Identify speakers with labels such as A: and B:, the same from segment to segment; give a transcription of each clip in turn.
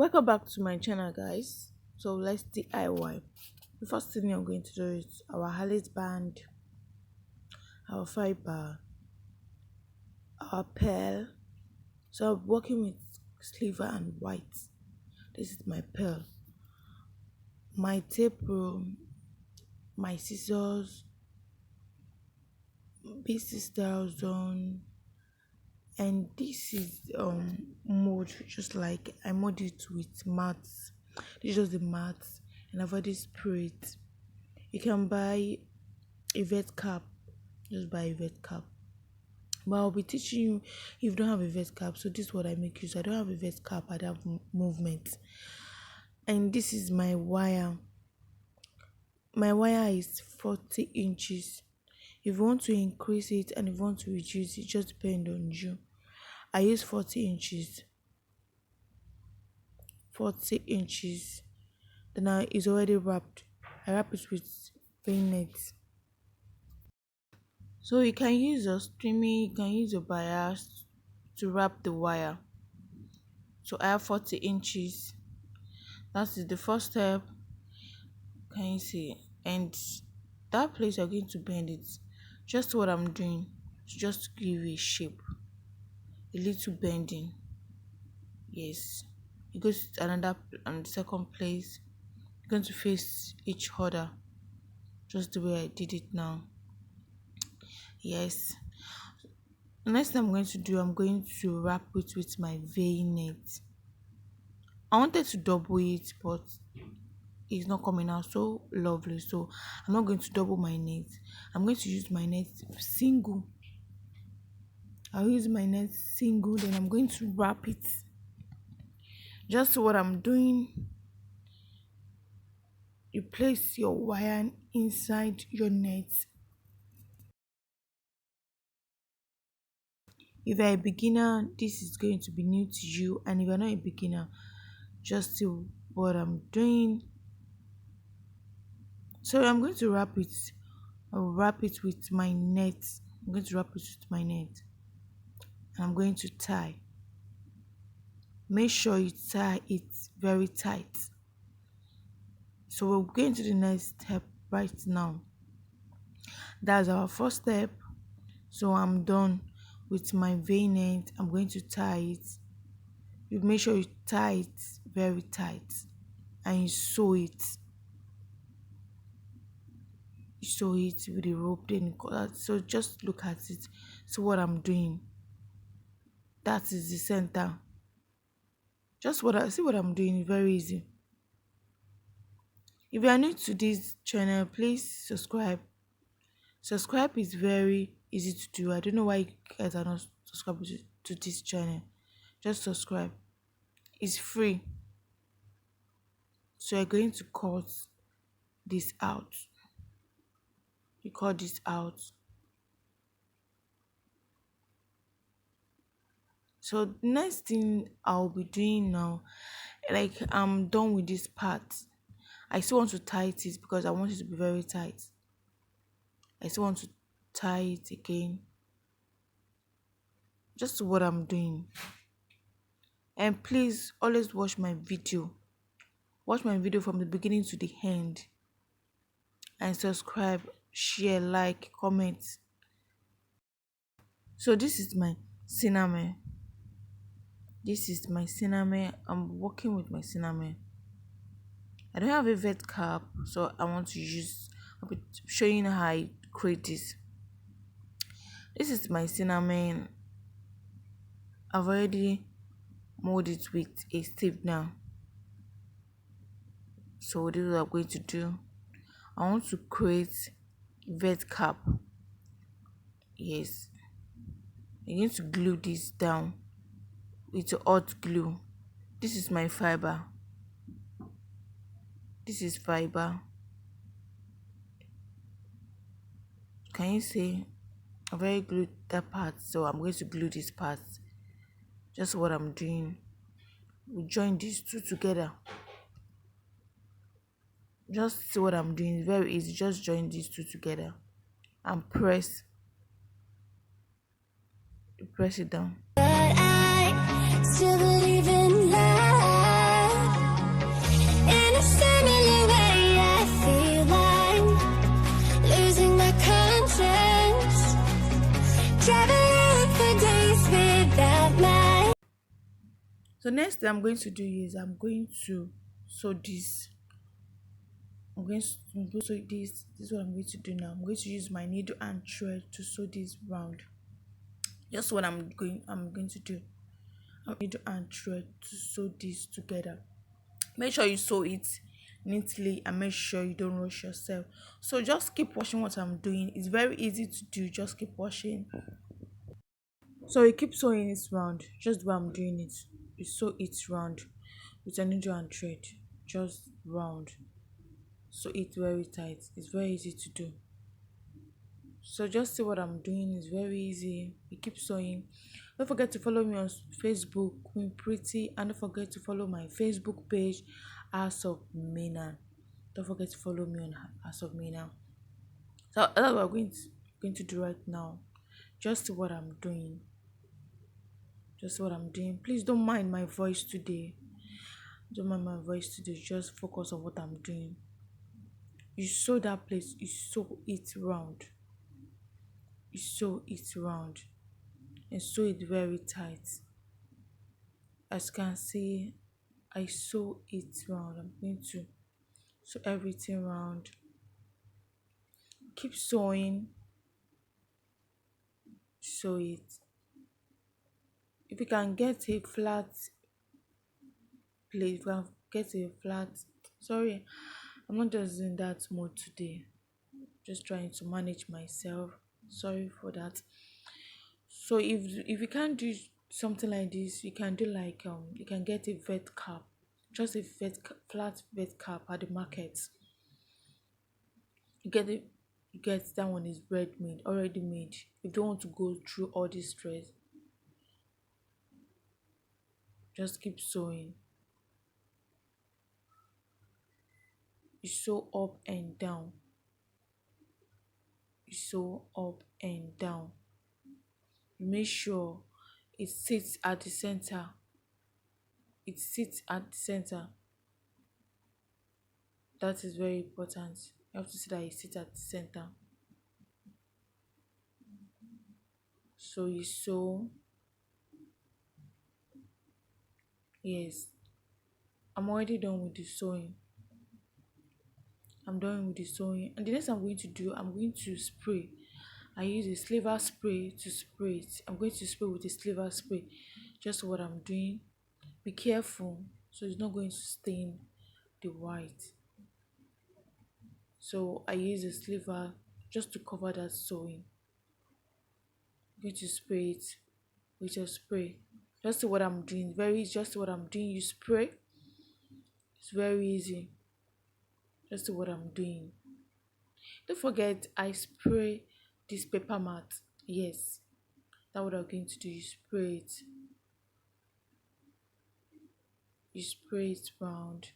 A: Welcome back to my channel, guys. So let's DIY. The first thing I'm going to do is our Harley's band, our fiber, our pearl. So I'm working with silver and white. This is my pearl, my tape roll, my scissors, pieces style zone, and this is mold. Just like I mold it with mats. This is just the mats, and I've already sprayed. You can buy a vet cap, just buy a vet cap, but I'll be teaching you if you don't have a vet cap. So this is what I make use. I don't have a vet cap, I don't have movement. And this is my wire. My wire is 40 inches. If you want to increase it and if you want to reduce it, just depend on you. I use 40 inches. 40 inches. Then it's already wrapped. I wrap it with net. So you can use your streaming, you can use your bias to wrap the wire. So I have 40 inches. That is the first step. Can you see? And that place you're going to bend it. Just what I'm doing. Just to give a shape. A little bending. Yes. You go to another and second place. You're going to face each other. Just the way I did it now. Yes. The next thing I'm going to do, I'm going to wrap it with my net. I wanted to double it, but it's not coming out so lovely, so I'm not going to double my net. I'm going to use my net single. I'll use my net single, then I'm going to wrap it. Just what I'm doing, you place your wire inside your net. If you're a beginner, this is going to be new to you, and if you're not a beginner, just see what I'm doing. So I'm going to wrap it. I'll wrap it with my net. I'm going to wrap it with my net, and I'm going to tie. Make sure you tie it very tight. So we're going to the next step right now. That's our first step. So I'm done with my net. I'm going to tie it. You make sure you tie it very tight, and you sew it. You sew it with the rope, then you cut out. So just look at it. So what I'm doing, that is the center. Just what I see what I'm doing, very easy. If you are new to this channel, please subscribe. Subscribe is very easy to do. I don't know why you guys are not subscribed to this channel. Just subscribe. It's free. So you're going to cut this out. You cut this out. So the next thing I'll be doing now, like I'm done with this part. I still want to tie it because I want it to be very tight. I still want to tie it again. Just what I'm doing. And please always watch my video. Watch my video from the beginning to the end. And subscribe, share, like, comment. So this is my cinnamon. This is my cinnamon. I'm working with my cinnamon. I don't have a vet cap, so I want to use. I'll be showing how I create this. This is my cinnamon. I've already molded it with a stick now. So this is what I'm going to do. I want to create vet cap. Yes. I'm going to glue this down with hot glue. This is my fiber. This is fiber. Can you see? I've already glued that part, so I'm going to glue this part. Just what I'm doing. We join these two together. Just see what I'm doing. It's very easy. Just join these two together and press. You press it down.
B: But I still believe in love.
A: So next thing I'm going to do is I'm going to sew this. I'm going to sew this. This is what I'm going to do now. I'm going to use my needle and thread to sew this round. Just what I'm going to do. I'm needle and thread to sew this together. Make sure you sew it neatly and make sure you don't rush yourself. So just keep watching what I'm doing. It's very easy to do. Just keep watching. So you keep sewing it round, just the way I'm doing it. You sew it round with a needle and thread, just round. Sew it very tight. It's very easy to do. So just see what I'm doing. It's very easy. You keep sewing. Don't forget to follow me on Facebook, Queen Pretty, and don't forget to follow my Facebook page, House of Mina. Don't forget to follow me on House of Mina. So that's what I'm going to do right now. Just see what I'm doing. Just what I'm doing. Please don't mind my voice today. Don't mind my voice today. Just focus on what I'm doing. You sew that place. You sew it round. You sew it round. And sew it very tight. As you can see, I sew it round. I'm going to sew everything round. Keep sewing. Sew it. If you can get a flat plate, if you can get a flat. Sorry, I'm not just in that mode today. Just trying to manage myself. Sorry for that. So if you can't do something like this, you can do like you can get a vet cap, just a flat vet cap at the market. You get it, you get that one is ready made, already made. You don't want to go through all this stress. Just keep sewing. You sew up and down. You sew up and down. You make sure it sits at the center. It sits at the center. That is very important. You have to see that it sits at the center. So you sew. Yes, I'm already done with the sewing. I'm done with the sewing. And the next I'm going to do, I'm going to spray. I use a sliver spray to spray it. I'm going to spray with a sliver spray. Just what I'm doing. Be careful so it's not going to stain the white. So I use a sliver just to cover that sewing. I'm going to spray it with a spray. Just what I'm doing. Very just what I'm doing. You spray. It's very easy. Just what I'm doing. Don't forget I spray this paper mat. Yes, that's what I'm going to do. You spray it. You spray it round.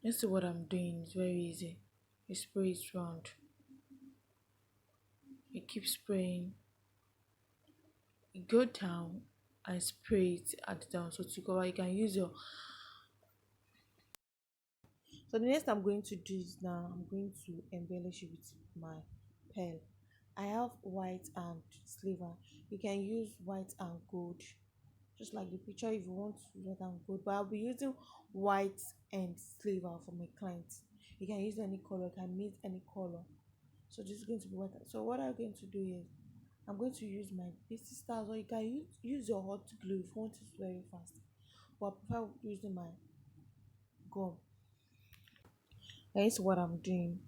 A: Just see what I'm doing. It's very easy. You spray it round. You keep spraying. You go down and spray it at the down. So to cover, you can use your. So the next I'm going to do is now I'm going to embellish it with my pearl. I have white and silver. You can use white and gold, just like the picture if you want to use white and gold. But I'll be using white and silver for my clients. You can use any color, you can mix any color. So this is going to be what. So what I'm going to do is I'm going to use my pasty stars, or you can use your hot glue if you want it very fast. But I prefer using my gum. That's what I'm doing.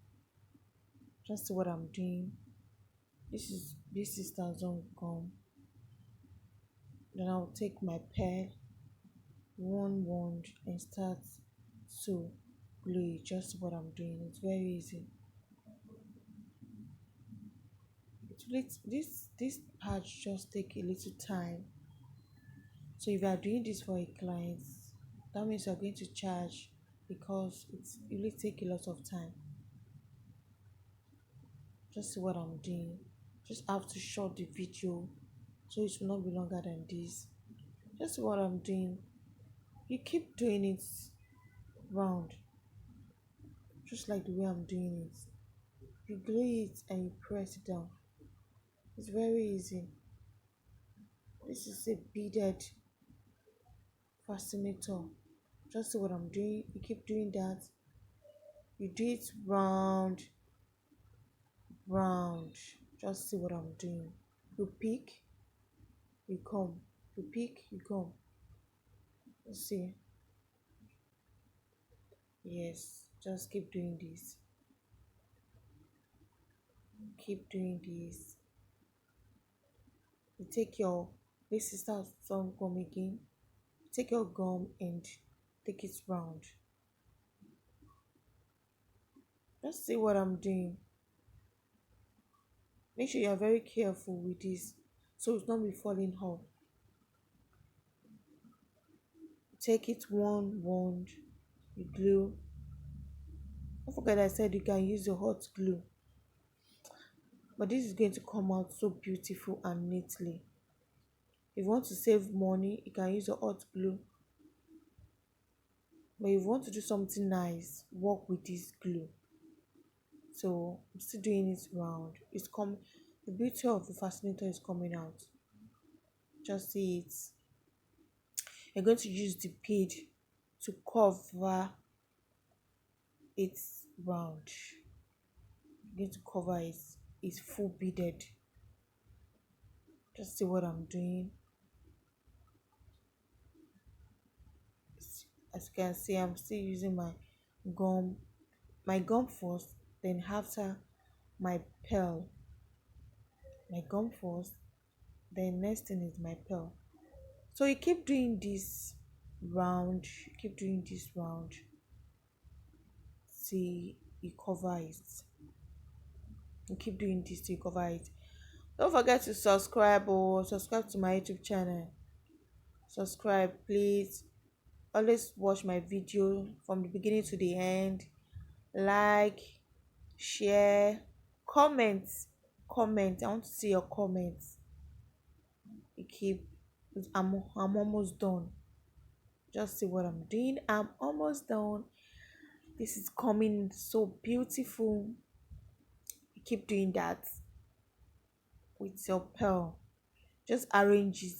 A: Just what I'm doing. This is stars on gum. Then I'll take my pearl, one wand, and start to glue it. Just what I'm doing. It's very easy. This part just take a little time. So if you are doing this for a client, that means you are going to charge because it really take a lot of time. Just see what I'm doing. Just have to short the video so it will not be longer than this. Just see what I'm doing. You keep doing it round, just like the way I'm doing it. You glue it and you press it down. It's very easy. This is a beaded fascinator. Just see what I'm doing. You keep doing that. You do it round, round. Just see what I'm doing. You pick, you come. You pick, you come. Let's see. Yes, just keep doing this. Keep doing this. You take your this is start some gum again. Take your gum and take it round. Just see what I'm doing. Make sure you are very careful with this so it's not be falling off. Take it one wand, you glue. Don't forget I said you can use your hot glue, but this is going to come out so beautiful and neatly. If you want to save money, you can use your hot glue. But if you want to do something nice, work with this glue. So I'm still doing it round. It's come the beauty of the fascinator is coming out. Just see it. You're going to use the bead to cover it round. You're going to cover it. It's full beaded. Just see what I'm doing. As you can see, I'm still using gum my gum first, then after my pearl. My gum first, then next thing is my pearl. So you keep doing this round, you keep doing this round. See, you cover it. You keep doing this till you cover it. Don't forget to subscribe or subscribe to my YouTube channel. Subscribe, please. Always watch my video from the beginning to the end. Like, share, comment, comment. I want to see your comments. You keep. I'm almost done. Just see what I'm doing. I'm almost done. This is coming so beautiful. You keep doing that with your pearl. Just arrange it.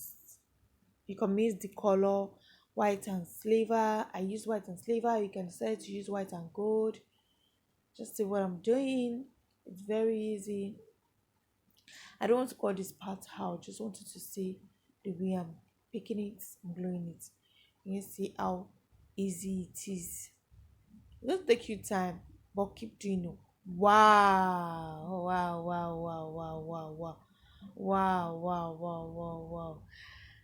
A: You can mix the color white and silver. I use white and silver. You can decide to use white and gold. Just see what I'm doing. It's very easy. I don't want to call this part out. Just wanted to see the way I'm picking it and gluing it. You can see how easy it is. It doesn't take you time, but keep doing it. Wow! Wow! Wow! Wow! Wow! Wow! Wow! Wow! Wow! Wow! Wow! Wow!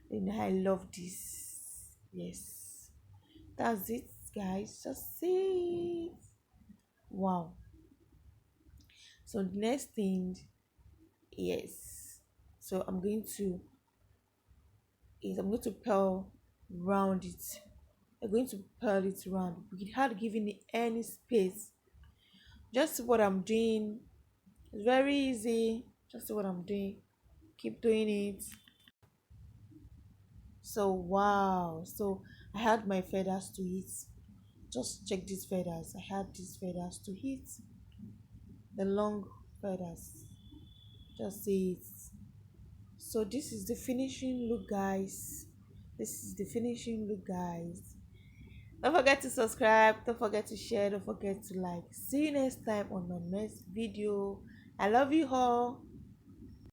A: And I love this. Yes, that's it, guys. Just see it. Wow. So the next thing, yes. So I'm going to pearl round it. I'm going to pearl it round without giving it any space. Just see what I'm doing. It's very easy. Just see what I'm doing. Keep doing it. So wow. So I had my feathers to hit. Just check these feathers. I had these feathers to hit. The long feathers. Just see it. So this is the finishing look, guys. This is the finishing look, guys. Don't forget to subscribe, don't forget to share, don't forget to like. See you next time on my next video. I love you all.